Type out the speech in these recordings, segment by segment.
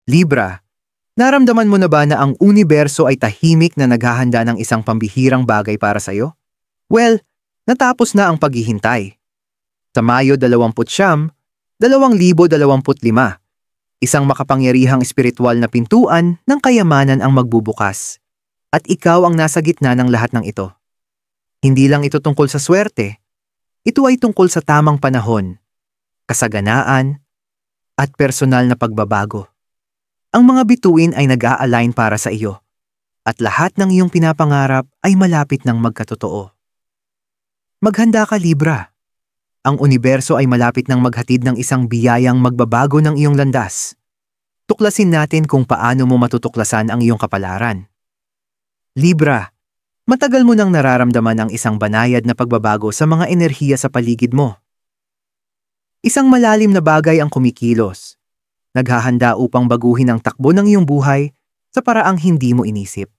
Libra, naramdaman mo na ba na ang universo ay tahimik na naghahanda ng isang pambihirang bagay para sa'yo? Well, natapos na ang paghihintay. Sa Mayo 29, 2025, isang makapangyarihang espiritual na pintuan ng kayamanan ang magbubukas. At ikaw ang nasa gitna ng lahat ng ito. Hindi lang ito tungkol sa swerte. Ito ay tungkol sa tamang panahon, kasaganaan, at personal na pagbabago. Ang mga bituin ay nag-a-align para sa iyo, at lahat ng iyong pinapangarap ay malapit ng magkatotoo. Maghanda ka, Libra. Ang universo ay malapit ng maghatid ng isang biyayang magbabago ng iyong landas. Tuklasin natin kung paano mo matutuklasan ang iyong kapalaran. Libra, matagal mo nang nararamdaman ang isang banayad na pagbabago sa mga enerhiya sa paligid mo. Isang malalim na bagay ang kumikilos. Naghahanda upang baguhin ang takbo ng iyong buhay sa paraang hindi mo inisip.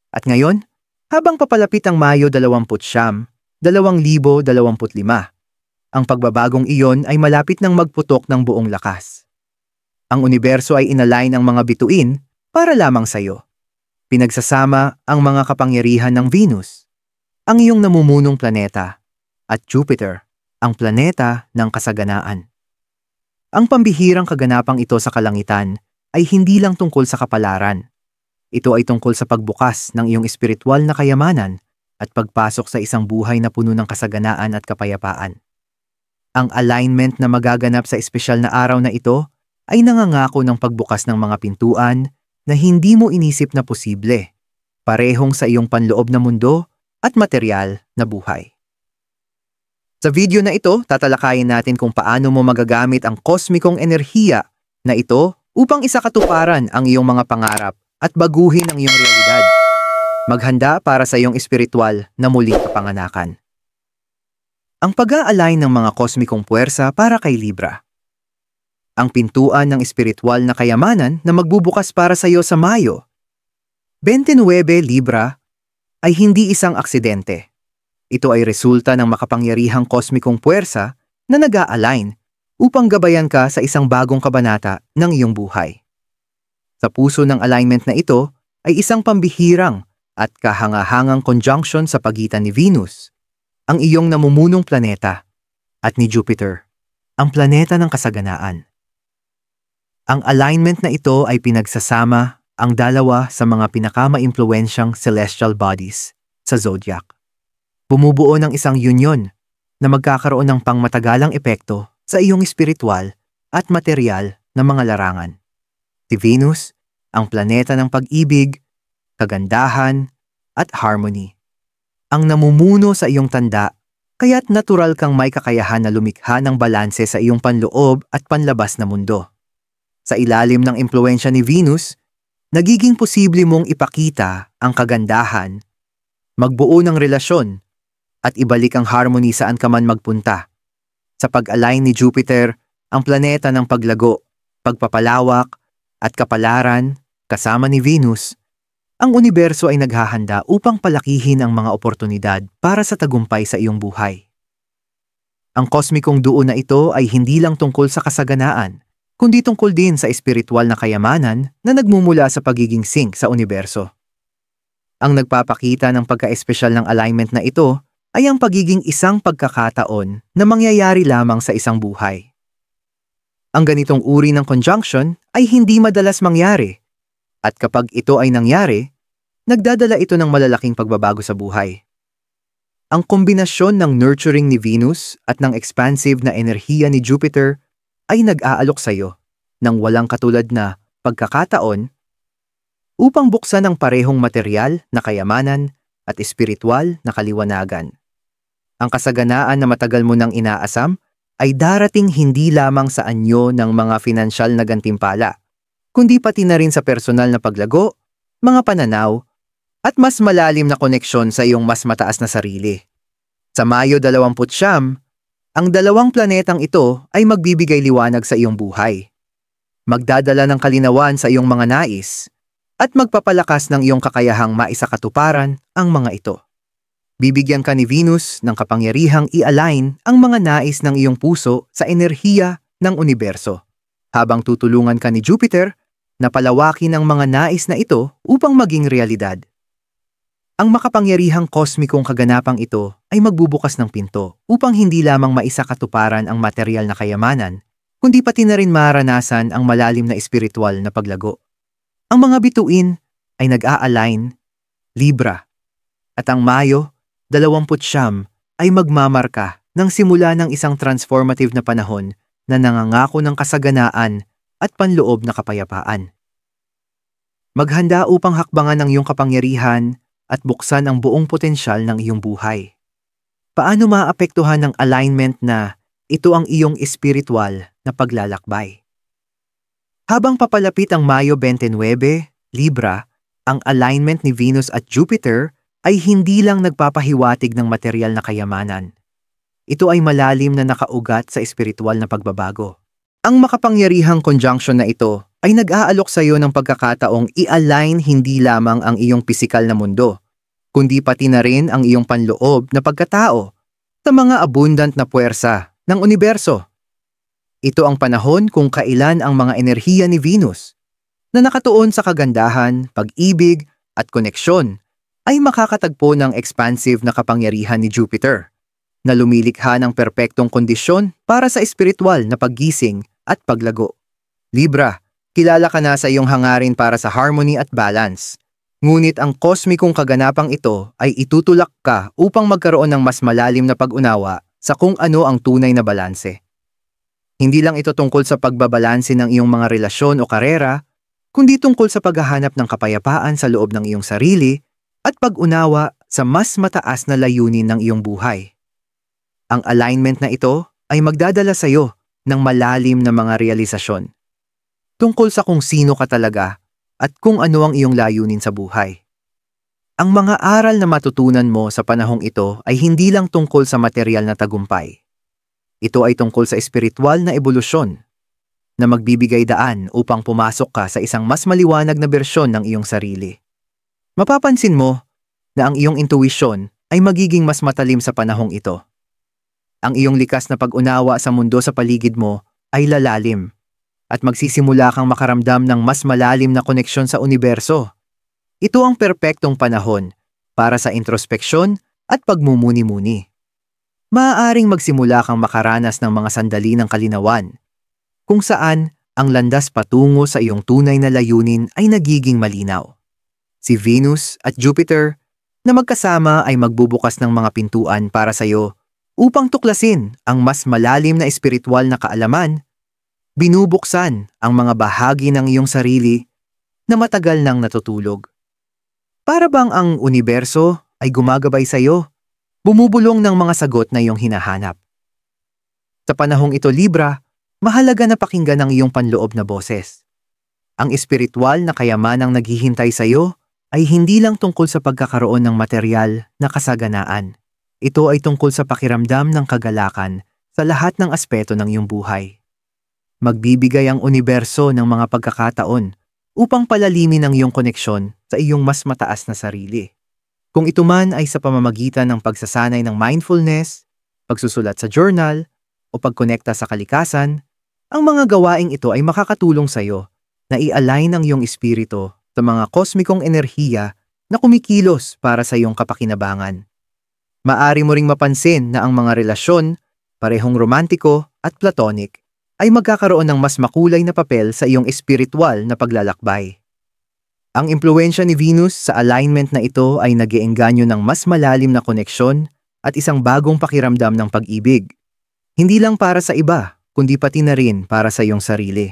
At ngayon, habang papalapit ang Mayo 29, 2025, ang pagbabagong iyon ay malapit ng magputok ng buong lakas. Ang universo ay inalign ang mga bituin para lamang sa iyo. Pinagsasama ang mga kapangyarihan ng Venus, ang iyong namumunong planeta, at Jupiter, ang planeta ng kasaganaan. Ang pambihirang kaganapang ito sa kalangitan ay hindi lang tungkol sa kapalaran. Ito ay tungkol sa pagbukas ng iyong espiritual na kayamanan at pagpasok sa isang buhay na puno ng kasaganaan at kapayapaan. Ang alignment na magaganap sa espesyal na araw na ito ay nangangako ng pagbukas ng mga pintuan na hindi mo inisip na posible, parehong sa iyong panloob na mundo at materyal na buhay. Sa video na ito, tatalakayin natin kung paano mo magagamit ang kosmikong enerhiya na ito upang isakatuparan ang iyong mga pangarap at baguhin ang iyong realidad. Maghanda para sa iyong espiritual na muling kapanganakan. Ang pag-a-align ng mga kosmikong puwersa para kay Libra. Ang pintuan ng espiritual na kayamanan na magbubukas para sa iyo sa Mayo 29, Libra, ay hindi isang aksidente. Ito ay resulta ng makapangyarihang kosmikong puwersa na nag-a-align upang gabayan ka sa isang bagong kabanata ng iyong buhay. Sa puso ng alignment na ito ay isang pambihirang at kahangahangang conjunction sa pagitan ni Venus, ang iyong namumunong planeta, at ni Jupiter, ang planeta ng kasaganaan. Ang alignment na ito ay pinagsasama ang dalawa sa mga pinakama-impluwensyang celestial bodies sa zodiac. Bumubuo ng isang union na magkakaroon ng pangmatagalang epekto sa iyong espiritual at materyal na mga larangan. Si Venus, ang planeta ng pag-ibig, kagandahan, at harmony. Ang namumuno sa iyong tanda, kaya't natural kang may kakayahan na lumikha ng balanse sa iyong panloob at panlabas na mundo. Sa ilalim ng impluwensya ni Venus, nagiging posible mong ipakita ang kagandahan, magbuo ng relasyon, at ibalik ang harmony saan ka man magpunta. Sa pag-align ni Jupiter, ang planeta ng paglago, pagpapalawak, at kapalaran, kasama ni Venus, ang universo ay naghahanda upang palakihin ang mga oportunidad para sa tagumpay sa iyong buhay. Ang kosmikong duo na ito ay hindi lang tungkol sa kasaganaan, kundi tungkol din sa espiritual na kayamanan na nagmumula sa pagiging sync sa universo. Ang nagpapakita ng pagka-espesyal ng alignment na ito ay ang pagiging isang pagkakataon na mangyayari lamang sa isang buhay. Ang ganitong uri ng conjunction ay hindi madalas mangyari, at kapag ito ay nangyari, nagdadala ito ng malalaking pagbabago sa buhay. Ang kombinasyon ng nurturing ni Venus at ng expansive na enerhiya ni Jupiter ay nag-aalok sa iyo ng walang katulad na pagkakataon upang buksan ang parehong materyal na kayamanan at espiritual na kaliwanagan. Ang kasaganaan na matagal mo nang inaasam ay darating hindi lamang sa anyo ng mga pinansyal na gantimpala, kundi pati na rin sa personal na paglago, mga pananaw, at mas malalim na koneksyon sa iyong mas mataas na sarili. Sa Mayo 29, ang dalawang planetang ito ay magbibigay liwanag sa iyong buhay. Magdadala ng kalinawan sa iyong mga nais, at magpapalakas ng iyong kakayahang maisakatuparan ang mga ito. Bibigyan ka ni Venus ng kapangyarihang i-align ang mga nais ng iyong puso sa enerhiya ng universo, habang tutulungan ka ni Jupiter na palawakin ang mga nais na ito upang maging realidad. Ang makapangyarihang kosmikong kaganapang ito ay magbubukas ng pinto upang hindi lamang maisakatuparan ang material na kayamanan, kundi pati na rin maranasan ang malalim na espiritual na paglago. Ang mga bituin ay nag-a-align, Libra, at ang Mayo, 29, ay magmamarka ng simula ng isang transformative na panahon na nangangako ng kasaganaan at panloob na kapayapaan. Maghanda upang hakbangan ang iyong kapangyarihan at buksan ang buong potensyal ng iyong buhay. Paano maapektuhan ng alignment na ito ang iyong espiritual na paglalakbay? Habang papalapit ang Mayo 29, Libra, ang alignment ni Venus at Jupiter ay hindi lang nagpapahiwatig ng material na kayamanan. Ito ay malalim na nakaugat sa espiritual na pagbabago. Ang makapangyarihang conjunction na ito ay nag-aalok sa iyo ng pagkakataong i-align hindi lamang ang iyong pisikal na mundo, kundi pati na rin ang iyong panloob na pagkatao sa mga abundant na puwersa ng universo. Ito ang panahon kung kailan ang mga enerhiya ni Venus na nakatuon sa kagandahan, pag-ibig at koneksyon ay makakatagpo ng expansive na kapangyarihan ni Jupiter na lumilikha ng perpektong kondisyon para sa espiritual na paggising at paglago. Libra, kilala ka na sa iyong hangarin para sa harmony at balance. Ngunit ang kosmikong kaganapang ito ay itutulak ka upang magkaroon ng mas malalim na pag-unawa sa kung ano ang tunay na balanse. Hindi lang ito tungkol sa pagbabalanse ng iyong mga relasyon o karera, kundi tungkol sa paghahanap ng kapayapaan sa loob ng iyong sarili at pag-unawa sa mas mataas na layunin ng iyong buhay. Ang alignment na ito ay magdadala sa iyo ng malalim na mga realisasyon tungkol sa kung sino ka talaga at kung ano ang iyong layunin sa buhay. Ang mga aral na matutunan mo sa panahong ito ay hindi lang tungkol sa material na tagumpay. Ito ay tungkol sa espiritual na ebolusyon na magbibigay daan upang pumasok ka sa isang mas maliwanag na bersyon ng iyong sarili. Mapapansin mo na ang iyong intuition ay magiging mas matalim sa panahong ito. Ang iyong likas na pag-unawa sa mundo sa paligid mo ay lalalim at magsisimula kang makaramdam ng mas malalim na koneksyon sa universo. Ito ang perpektong panahon para sa introspeksyon at pagmumuni-muni. Maaaring magsimula kang makaranas ng mga sandali ng kalinawan, kung saan ang landas patungo sa iyong tunay na layunin ay nagiging malinaw. Si Venus at Jupiter na magkasama ay magbubukas ng mga pintuan para sa iyo upang tuklasin ang mas malalim na espiritual na kaalaman. Binubuksan ang mga bahagi ng iyong sarili na matagal nang natutulog. Para bang ang universo ay gumagabay sa iyo, bumubulong ng mga sagot na iyong hinahanap. Sa panahong ito, Libra, mahalaga na pakinggan ang iyong panloob na boses. Ang espiritual na kayamanang naghihintay sa iyo ay hindi lang tungkol sa pagkakaroon ng material na kasaganaan. Ito ay tungkol sa pakiramdam ng kagalakan sa lahat ng aspeto ng iyong buhay. Magbibigay ang universo ng mga pagkakataon upang palalimin ang iyong koneksyon sa iyong mas mataas na sarili. Kung ito man ay sa pamamagitan ng pagsasanay ng mindfulness, pagsusulat sa journal, o pagkonekta sa kalikasan, ang mga gawaing ito ay makakatulong sa iyo na i-align ang iyong espiritu sa mga kosmikong enerhiya na kumikilos para sa iyong kapakinabangan. Maari mo ring mapansin na ang mga relasyon, parehong romantiko at platonic, ay magkakaroon ng mas makulay na papel sa iyong espiritual na paglalakbay. Ang impluwensya ni Venus sa alignment na ito ay nag-iengganyo ng mas malalim na koneksyon at isang bagong pakiramdam ng pag-ibig. Hindi lang para sa iba, kundi pati na rin para sa iyong sarili.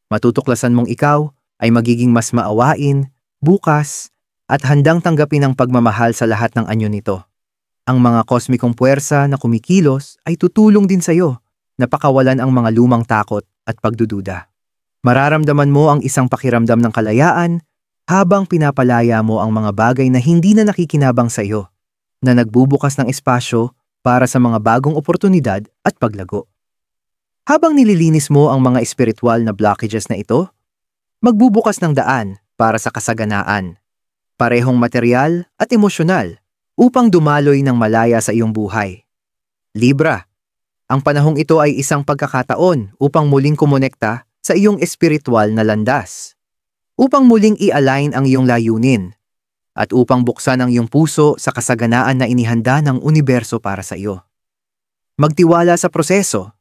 Matutuklasan mong ikaw ay magiging mas maawain, bukas, at handang tanggapin ang pagmamahal sa lahat ng anyo nito. Ang mga kosmikong puwersa na kumikilos ay tutulong din sa iyo na pakawalan ang mga lumang takot at pagdududa. Mararamdaman mo ang isang pakiramdam ng kalayaan habang pinapalaya mo ang mga bagay na hindi na nakikinabang sa iyo, na nagbubukas ng espasyo para sa mga bagong oportunidad at paglago. Habang nililinis mo ang mga espiritual na blockages na ito, magbubukas ng daan para sa kasaganaan, parehong material at emosyonal, upang dumaloy ng malaya sa iyong buhay. Libra, Ang panahong ito ay isang pagkakataon upang muling kumonekta sa iyong espiritual na landas, upang muling i-align ang iyong layunin, at upang buksan ang iyong puso sa kasaganaan na inihanda ng universo para sa iyo. Magtiwala sa proseso,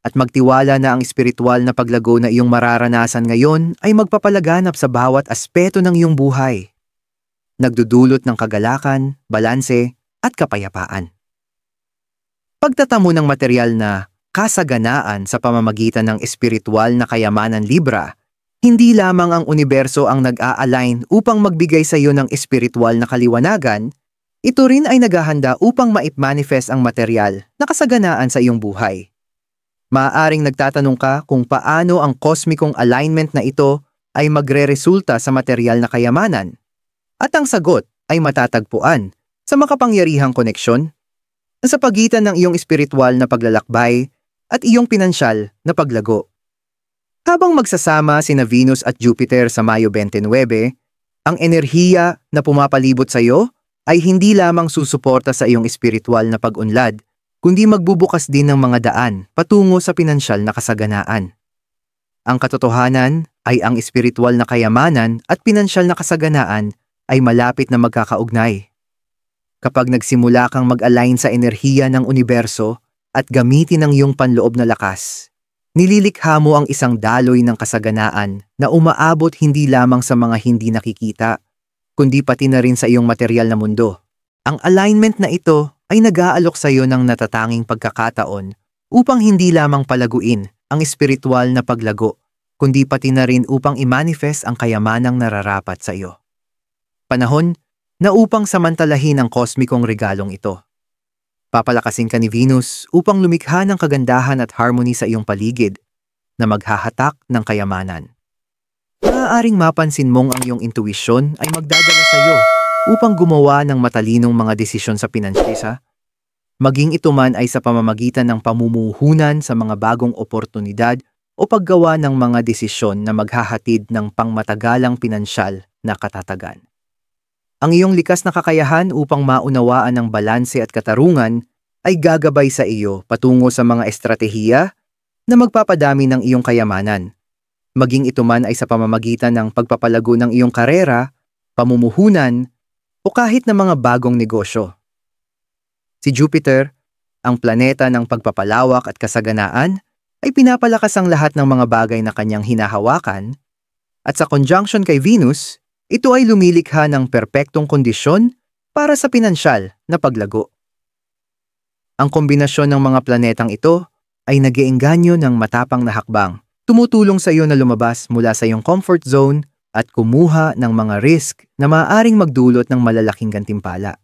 at magtiwala na ang espiritual na paglago na iyong mararanasan ngayon ay magpapalaganap sa bawat aspeto ng iyong buhay, nagdudulot ng kagalakan, balanse, at kapayapaan. Pagtatamo ng material na kasaganaan sa pamamagitan ng espiritual na kayamanan Libra, hindi lamang ang universo ang nag-a-align upang magbigay sa iyo ng espiritual na kaliwanagan, ito rin ay naghahanda upang ma-manifest ang material na kasaganaan sa iyong buhay. Maaaring nagtatanong ka kung paano ang kosmikong alignment na ito ay magre-resulta sa material na kayamanan. At ang sagot ay matatagpuan sa makapangyarihang koneksyon sa pagitan ng iyong espiritual na paglalakbay at iyong pinansyal na paglago. Habang magsasama sina Venus at Jupiter sa Mayo 29, ang enerhiya na pumapalibot sa iyo ay hindi lamang susuporta sa iyong espiritual na pag-unlad, kundi magbubukas din ng mga daan patungo sa pinansyal na kasaganaan. Ang katotohanan ay ang espiritual na kayamanan at pinansyal na kasaganaan ay malapit na magkakaugnay. Kapag nagsimula kang mag-align sa enerhiya ng universo at gamitin ang iyong panloob na lakas, nililikha mo ang isang daloy ng kasaganaan na umaabot hindi lamang sa mga hindi nakikita, kundi pati na rin sa iyong material na mundo. Ang alignment na ito ay nag-aalok sa iyo ng natatanging pagkakataon upang hindi lamang palaguin ang espiritual na paglago, kundi pati na rin upang i-manifest ang kayamanang nararapat sa iyo. Panahon na upang samantalahin ang kosmikong regalong ito. Papalakasin ka ni Venus upang lumikha ng kagandahan at harmony sa iyong paligid na maghahatak ng kayamanan. Maaaring mapansin mong ang iyong intuisyon ay magdadala sa iyo upang gumawa ng matalinong mga desisyon sa pinansyesa, maging ito man ay sa pamamagitan ng pamumuhunan sa mga bagong oportunidad o paggawa ng mga desisyon na maghahatid ng pangmatagalang pinansyal na katatagan. Ang iyong likas na kakayahan upang maunawaan ang balanse at katarungan ay gagabay sa iyo patungo sa mga estratehiya na magpapadami ng iyong kayamanan, maging ito man ay sa pamamagitan ng pagpapalago ng iyong karera, pamumuhunan, o kahit na mga bagong negosyo. Si Jupiter, ang planeta ng pagpapalawak at kasaganaan, ay pinapalakas ang lahat ng mga bagay na kanyang hinahawakan, at sa conjunction kay Venus, ito ay lumilikha ng perpektong kondisyon para sa pinansyal na paglago. Ang kombinasyon ng mga planetang ito ay nag-iengganyo ng matapang na hakbang, tumutulong sa iyo na lumabas mula sa iyong comfort zone at kumuha ng mga risk na maaaring magdulot ng malalaking gantimpala.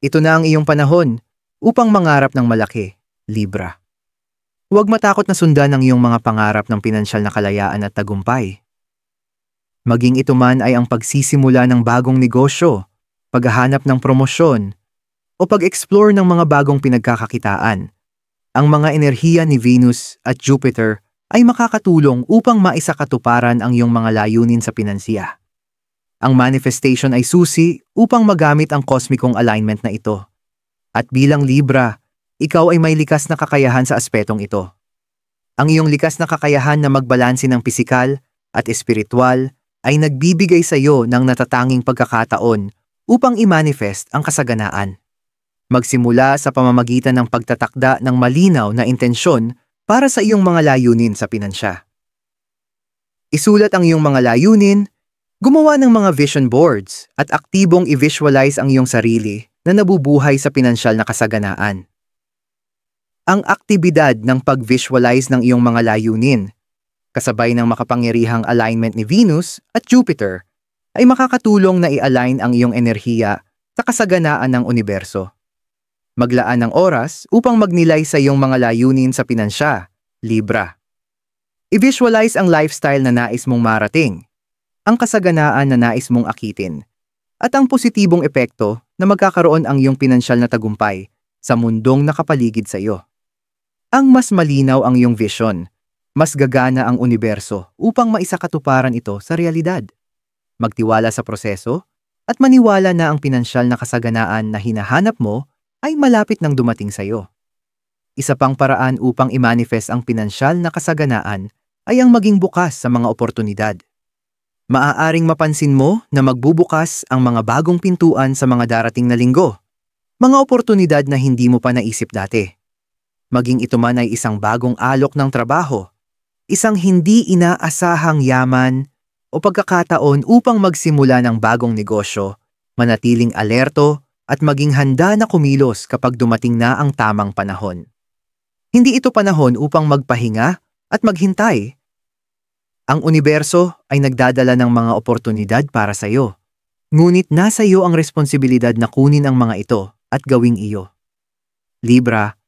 Ito na ang iyong panahon upang mangarap ng malaki, Libra. Huwag matakot na sundan ang iyong mga pangarap ng pinansyal na kalayaan at tagumpay. Maging ito man ay ang pagsisimula ng bagong negosyo, paghahanap ng promosyon, o pag-explore ng mga bagong pinagkakakitaan. Ang mga enerhiya ni Venus at Jupiter ay makakatulong upang maisakatuparan ang iyong mga layunin sa pinansiya. Ang manifestation ay susi upang magamit ang kosmikong alignment na ito. At bilang Libra, ikaw ay may likas na kakayahan sa aspetong ito. Ang iyong likas na kakayahan na magbalanse ng pisikal at espiritual ay nagbibigay sa iyo ng natatanging pagkakataon upang i-manifest ang kasaganaan. Magsimula sa pamamagitan ng pagtatakda ng malinaw na intensyon para sa iyong mga layunin sa pinansya. Isulat ang iyong mga layunin, gumawa ng mga vision boards at aktibong i-visualize ang iyong sarili na nabubuhay sa pinansyal na kasaganaan. Ang aktibidad ng pag-visualize ng iyong mga layunin, kasabay ng makapangyarihang alignment ni Venus at Jupiter, ay makakatulong na i-align ang iyong enerhiya sa kasaganaan ng universo. Maglaan ng oras upang magnilay sa iyong mga layunin sa pinansya, Libra. I-visualize ang lifestyle na nais mong marating, ang kasaganaan na nais mong akitin, at ang positibong epekto na magkakaroon ang iyong pinansyal na tagumpay sa mundong nakapaligid sa iyo. Ang mas malinaw ang iyong vision, mas gagana ang universo upang maisakatuparan ito sa realidad. Magtiwala sa proseso at maniwala na ang pinansyal na kasaganaan na hinahanap mo ay malapit nang dumating sa iyo. Isa pang paraan upang i-manifest ang pinansyal na kasaganaan ay ang maging bukas sa mga oportunidad. Maaaring mapansin mo na magbubukas ang mga bagong pintuan sa mga darating na linggo. Mga oportunidad na hindi mo pa naisip dati. Maging ito man ay isang bagong alok ng trabaho, isang hindi inaasahang yaman o pagkakataon upang magsimula ng bagong negosyo, manatiling alerto at maging handa na kumilos kapag dumating na ang tamang panahon. Hindi ito panahon upang magpahinga at maghintay. Ang universo ay nagdadala ng mga oportunidad para sa iyo. Ngunit nasa iyo ang responsibilidad na kunin ang mga ito at gawing iyo. Libra,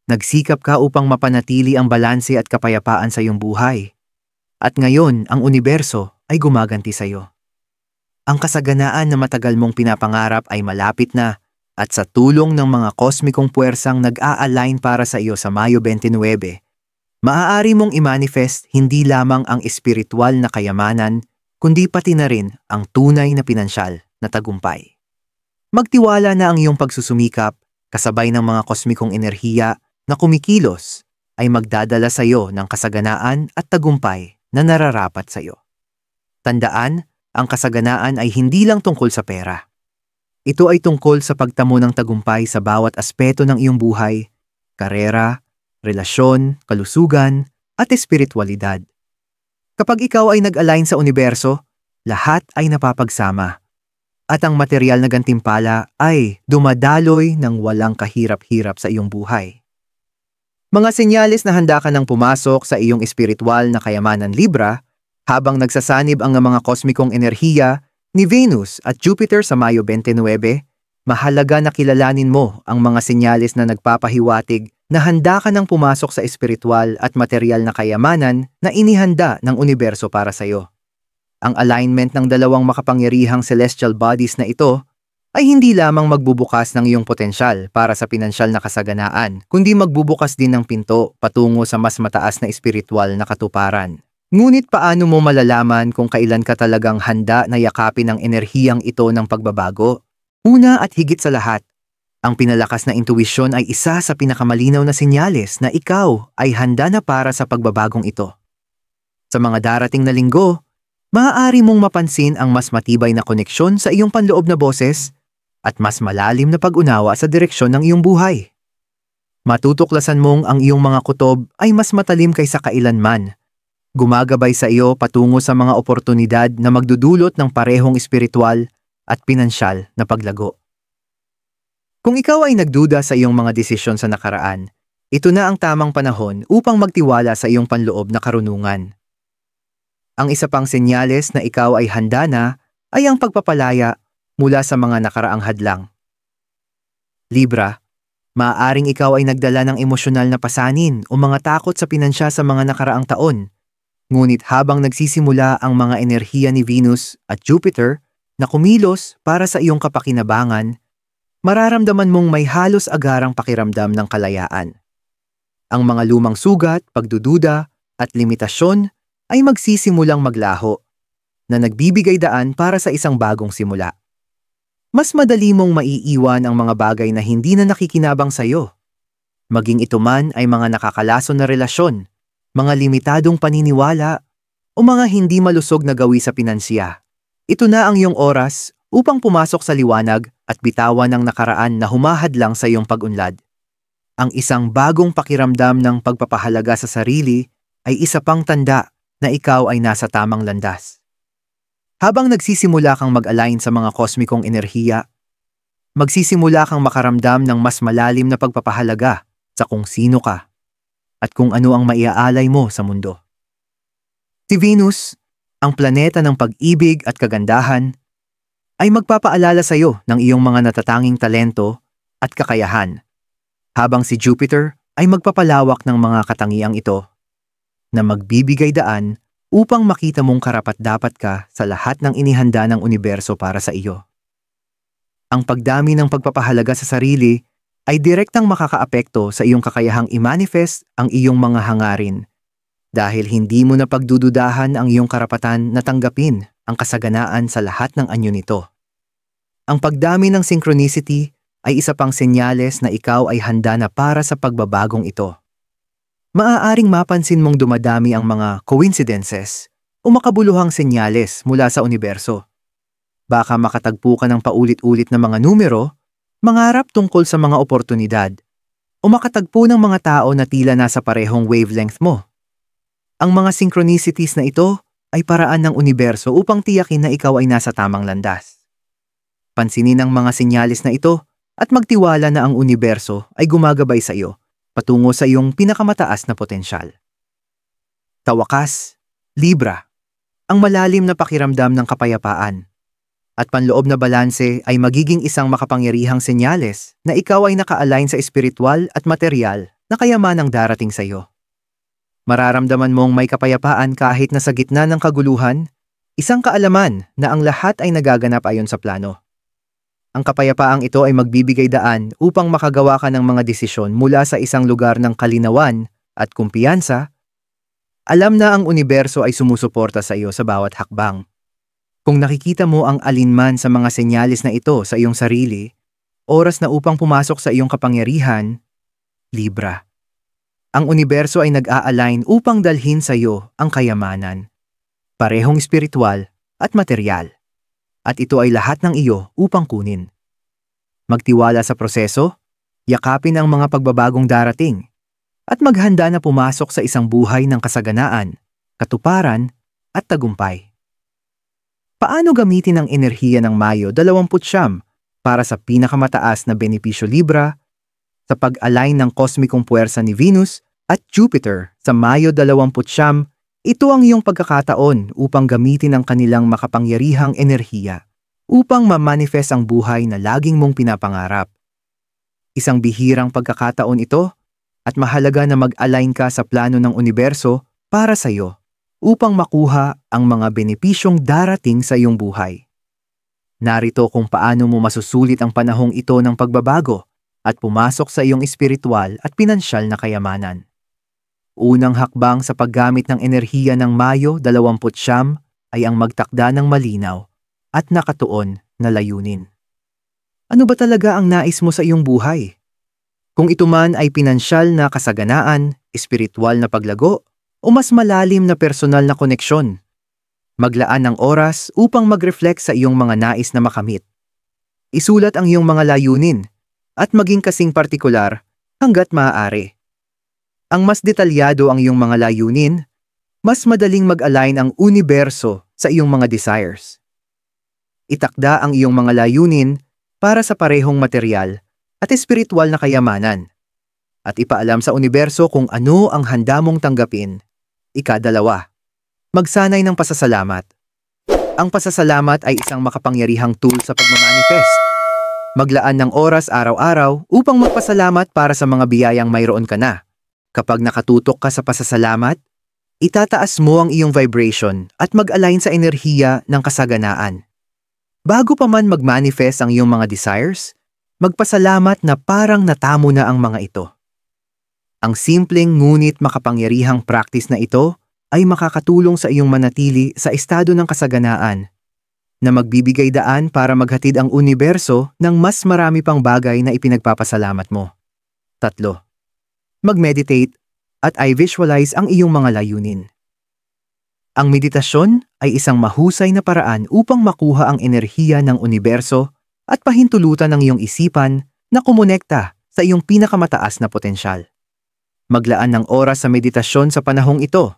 nagsikap ka upang mapanatili ang balanse at kapayapaan sa iyong buhay. At ngayon, ang universo ay gumaganti sa iyo. Ang kasaganaan na matagal mong pinapangarap ay malapit na at sa tulong ng mga kosmikong puwersang nag-a-align para sa iyo sa Mayo 29, maaari mong i-manifest hindi lamang ang espiritual na kayamanan, kundi pati na rin ang tunay na pinansyal na tagumpay. Magtiwala na ang iyong pagsusumikap, kasabay ng mga kosmikong enerhiya na kumikilos, ay magdadala sa iyo ng kasaganaan at tagumpay na nararapat sa iyo. Tandaan, ang kasaganaan ay hindi lang tungkol sa pera. Ito ay tungkol sa pagtamo ng tagumpay sa bawat aspeto ng iyong buhay, karera, relasyon, kalusugan, at espiritualidad. Kapag ikaw ay nag-align sa universo, lahat ay napapagsama. At ang material na gantimpala ay dumadaloy ng walang kahirap-hirap sa iyong buhay. Mga senyales na handa ka nang pumasok sa iyong espiritual na kayamanan, Libra, habang nagsasanib ang mga kosmikong enerhiya ni Venus at Jupiter sa Mayo 29, mahalaga na kilalanin mo ang mga senyales na nagpapahiwatig na handa ka nang pumasok sa espiritual at material na kayamanan na inihanda ng universo para sa iyo. Ang alignment ng dalawang makapangyarihang celestial bodies na ito ay hindi lamang magbubukas ng iyong potensyal para sa pinansyal na kasaganaan, kundi magbubukas din ng pinto patungo sa mas mataas na espiritual na katuparan. Ngunit paano mo malalaman kung kailan ka talagang handa na yakapin ang enerhiyang ito ng pagbabago? Una at higit sa lahat, ang pinalakas na intuwisyon ay isa sa pinakamalinaw na senyales na ikaw ay handa na para sa pagbabagong ito. Sa mga darating na linggo, maaari mong mapansin ang mas matibay na koneksyon sa iyong panloob na boses at mas malalim na pag-unawa sa direksyon ng iyong buhay. Matutuklasan mong ang iyong mga kutob ay mas matalim kaysa kailanman, gumagabay sa iyo patungo sa mga oportunidad na magdudulot ng parehong espiritual at pinansyal na paglago. Kung ikaw ay nagduda sa iyong mga desisyon sa nakaraan, ito na ang tamang panahon upang magtiwala sa iyong panloob na karunungan. Ang isa pang senyales na ikaw ay handa na ay ang pagpapalaya mula sa mga nakaraang hadlang. Libra, maaaring ikaw ay nagdala ng emosyonal na pasanin o mga takot sa pinansya sa mga nakaraang taon. Ngunit habang nagsisimula ang mga enerhiya ni Venus at Jupiter na kumilos para sa iyong kapakinabangan, mararamdaman mong may halos agarang pakiramdam ng kalayaan. Ang mga lumang sugat, pagdududa at limitasyon ay magsisimulang maglaho na nagbibigay daan para sa isang bagong simula. Mas madali mong maiiwan ang mga bagay na hindi na nakikinabang sa iyo. Maging ito man ay mga nakakalason na relasyon, mga limitadong paniniwala, o mga hindi malusog na gawi sa pinansiya. Ito na ang iyong oras upang pumasok sa liwanag at bitawan ang nakaraan na humahadlang sa iyong pag-unlad. Ang isang bagong pakiramdam ng pagpapahalaga sa sarili ay isa pang tanda na ikaw ay nasa tamang landas. Habang nagsisimula kang mag-align sa mga kosmikong enerhiya, magsisimula kang makaramdam ng mas malalim na pagpapahalaga sa kung sino ka at kung ano ang maiaalay mo sa mundo. Si Venus, ang planeta ng pag-ibig at kagandahan, ay magpapaalala sa iyo ng iyong mga natatanging talento at kakayahan, habang si Jupiter ay magpapalawak ng mga katangiang ito na magbibigay daan upang makita mong karapat-dapat ka sa lahat ng inihanda ng universo para sa iyo. Ang pagdami ng pagpapahalaga sa sarili ay direktang makakaapekto sa iyong kakayahang i-manifest ang iyong mga hangarin dahil hindi mo na pagdududahan ang iyong karapatan na tanggapin ang kasaganaan sa lahat ng anyo nito. Ang pagdami ng synchronicity ay isa pang senyales na ikaw ay handa na para sa pagbabagong ito. Maaaring mapansin mong dumadami ang mga coincidences o makabuluhang senyales mula sa universo. Baka makatagpo ka ng paulit-ulit na mga numero, mangarap tungkol sa mga oportunidad, o makatagpo ng mga tao na tila nasa parehong wavelength mo. Ang mga synchronicities na ito ay paraan ng universo upang tiyakin na ikaw ay nasa tamang landas. Pansinin ang mga senyales na ito at magtiwala na ang universo ay gumagabay sa iyo patungo sa iyong pinakamataas na potensyal. Tawakas, Libra, ang malalim na pakiramdam ng kapayapaan at panloob na balanse ay magiging isang makapangyarihang senyales na ikaw ay naka-align sa espiritual at material na kayamanang darating sa iyo. Mararamdaman mong may kapayapaan kahit na sa gitna ng kaguluhan, isang kaalaman na ang lahat ay nagaganap ayon sa plano. Ang kapayapaang ito ay magbibigay daan upang makagawa ka ng mga desisyon mula sa isang lugar ng kalinawan at kumpiyansa. Alam na ang universo ay sumusuporta sa iyo sa bawat hakbang. Kung nakikita mo ang alinman sa mga senyales na ito sa iyong sarili, oras na upang pumasok sa iyong kapangyarihan, Libra. Ang universo ay nag-a-align upang dalhin sa iyo ang kayamanan, parehong espiritual at material. At ito ay lahat ng iyo upang kunin. Magtiwala sa proseso, yakapin ang mga pagbabagong darating, at maghanda na pumasok sa isang buhay ng kasaganaan, katuparan, at tagumpay. Paano gamitin ang enerhiya ng Mayo 29 para sa pinakamataas na benepisyo Libra sa pag-align ng kosmikong puwersa ni Venus at Jupiter sa Mayo 29? Ito ang iyong pagkakataon upang gamitin ang kanilang makapangyarihang enerhiya upang ma-manifest ang buhay na laging mong pinapangarap. Isang bihirang pagkakataon ito at mahalaga na mag-align ka sa plano ng universo para sa iyo upang makuha ang mga benepisyong darating sa iyong buhay. Narito kung paano mo masusulit ang panahong ito ng pagbabago at pumasok sa iyong espiritual at pinansyal na kayamanan. Unang hakbang sa paggamit ng enerhiya ng Mayo 29 ay ang magtakda ng malinaw at nakatuon na layunin. Ano ba talaga ang nais mo sa iyong buhay? Kung ito man ay pinansyal na kasaganaan, espiritual na paglago, o mas malalim na personal na koneksyon, maglaan ng oras upang mag-reflect sa iyong mga nais na makamit. Isulat ang iyong mga layunin at maging kasing partikular hanggat maaari. Ang mas detalyado ang iyong mga layunin, mas madaling mag-align ang universo sa iyong mga desires. Itakda ang iyong mga layunin para sa parehong material at espiritual na kayamanan, at ipaalam sa universo kung ano ang handa mong tanggapin. Ikadalawa, magsanay ng pasasalamat. Ang pasasalamat ay isang makapangyarihang tool sa pagmamanifest. Maglaan ng oras araw-araw upang magpasalamat para sa mga biyayang mayroon ka na. Kapag nakatutok ka sa pasasalamat, itataas mo ang iyong vibration at mag-align sa enerhiya ng kasaganaan. Bago pa man mag-manifest ang iyong mga desires, magpasalamat na parang natamo na ang mga ito. Ang simpleng ngunit makapangyarihang practice na ito ay makakatulong sa iyong manatili sa estado ng kasaganaan, na magbibigay daan para maghatid ang universo ng mas marami pang bagay na ipinagpapasalamat mo. 3. Mag-meditate at i-visualize ang iyong mga layunin. Ang meditasyon ay isang mahusay na paraan upang makuha ang enerhiya ng universo at pahintulutan ng iyong isipan na kumonekta sa iyong pinakamataas na potensyal. Maglaan ng oras sa meditasyon sa panahong ito.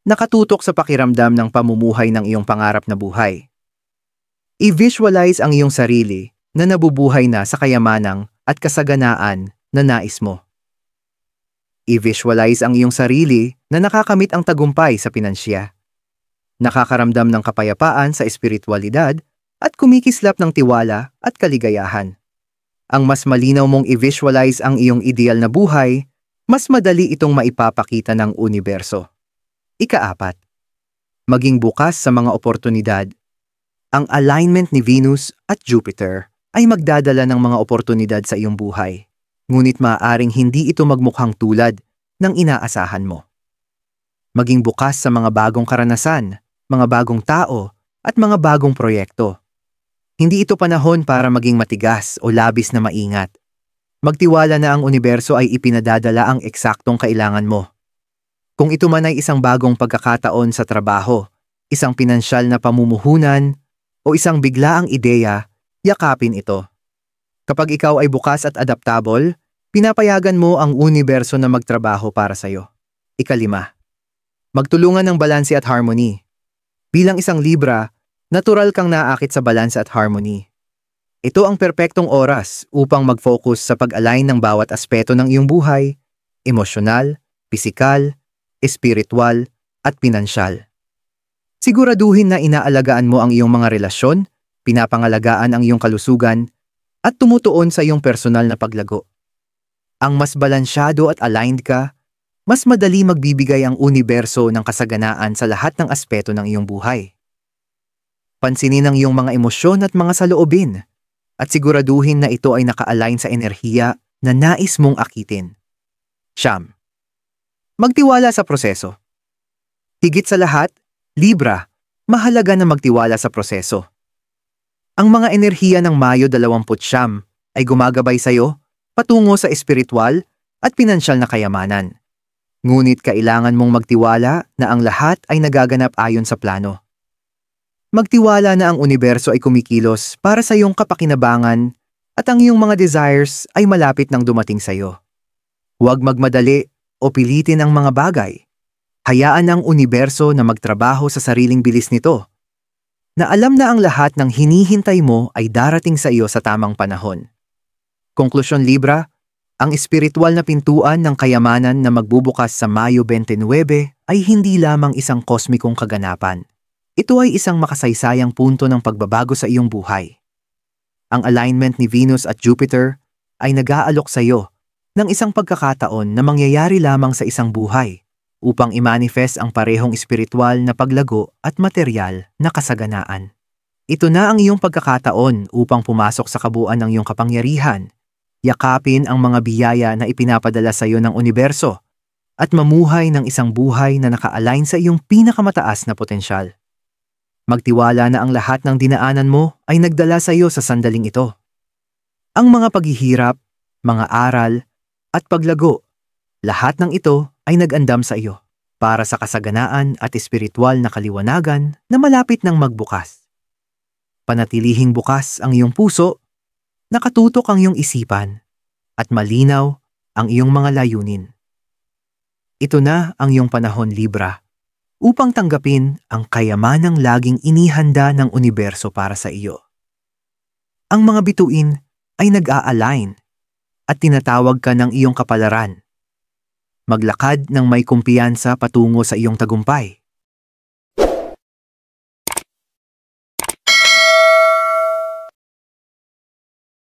Nakatutok sa pakiramdam ng pamumuhay ng iyong pangarap na buhay. I-visualize ang iyong sarili na nabubuhay na sa kayamanang at kasaganaan na nais mo. I-visualize ang iyong sarili na nakakamit ang tagumpay sa pinansya, nakakaramdam ng kapayapaan sa espiritualidad at kumikislap ng tiwala at kaligayahan. Ang mas malinaw mong i-visualize ang iyong ideal na buhay, mas madali itong maipapakita ng universo. Ika-4, maging bukas sa mga oportunidad. Ang alignment ni Venus at Jupiter ay magdadala ng mga oportunidad sa iyong buhay. Ngunit maaaring hindi ito magmukhang tulad ng inaasahan mo. Maging bukas sa mga bagong karanasan, mga bagong tao, at mga bagong proyekto. Hindi ito panahon para maging matigas o labis na maingat. Magtiwala na ang universo ay ipinadadala ang eksaktong kailangan mo. Kung ito man ay isang bagong pagkakataon sa trabaho, isang pinansyal na pamumuhunan, o isang biglaang ideya, yakapin ito. Kapag ikaw ay bukas at adaptable, pinapayagan mo ang universo na magtrabaho para sa'yo. 5. Magtulungan ng balanse at harmony. Bilang isang Libra, natural kang naaakit sa balanse at harmony. Ito ang perpektong oras upang mag-focus sa pag-align ng bawat aspeto ng iyong buhay, emosyonal, pisikal, espiritual, at pinansyal. Siguraduhin na inaalagaan mo ang iyong mga relasyon, pinapangalagaan ang iyong kalusugan, at tumutuon sa iyong personal na paglago. Ang mas balansyado at aligned ka, mas madali magbibigay ang universo ng kasaganaan sa lahat ng aspeto ng iyong buhay. Pansinin ang iyong mga emosyon at mga saloobin, at siguraduhin na ito ay naka-align sa enerhiya na nais mong akitin. 9. Magtiwala sa proseso. Higit sa lahat, Libra, mahalaga na magtiwala sa proseso. Ang mga enerhiya ng Mayo 29 ay gumagabay sa iyo patungo sa espiritual at pinansyal na kayamanan. Ngunit kailangan mong magtiwala na ang lahat ay nagaganap ayon sa plano. Magtiwala na ang universo ay kumikilos para sa iyong kapakinabangan at ang iyong mga desires ay malapit nang dumating sa iyo. Huwag magmadali o pilitin ang mga bagay. Hayaan ang universo na magtrabaho sa sariling bilis nito, na alam na ang lahat ng hinihintay mo ay darating sa iyo sa tamang panahon. Konklusyon Libra, ang espiritual na pintuan ng kayamanan na magbubukas sa Mayo 29 ay hindi lamang isang kosmikong kaganapan. Ito ay isang makasaysayang punto ng pagbabago sa iyong buhay. Ang alignment ni Venus at Jupiter ay nag-aalok sa iyo ng isang pagkakataon na mangyayari lamang sa isang buhay upang i-manifest ang parehong espiritual na paglago at material na kasaganaan. Ito na ang iyong pagkakataon upang pumasok sa kabuuan ng iyong kapangyarihan, yakapin ang mga biyaya na ipinapadala sa iyo ng universo, at mamuhay ng isang buhay na naka-align sa iyong pinakamataas na potensyal. Magtiwala na ang lahat ng dinaanan mo ay nagdala sa iyo sa sandaling ito. Ang mga paghihirap, mga aral, at paglago, lahat ng ito ay nag-andam sa iyo para sa kasaganaan at espiritual na kaliwanagan na malapit ng magbukas. Panatilihing bukas ang iyong puso, nakatutok ang iyong isipan, at malinaw ang iyong mga layunin. Ito na ang iyong panahon, Libra, upang tanggapin ang kayamanang laging inihanda ng universo para sa iyo. Ang mga bituin ay nag-a-align at tinatawag ka ng iyong kapalaran. Maglakad ng may kumpiyansa patungo sa iyong tagumpay.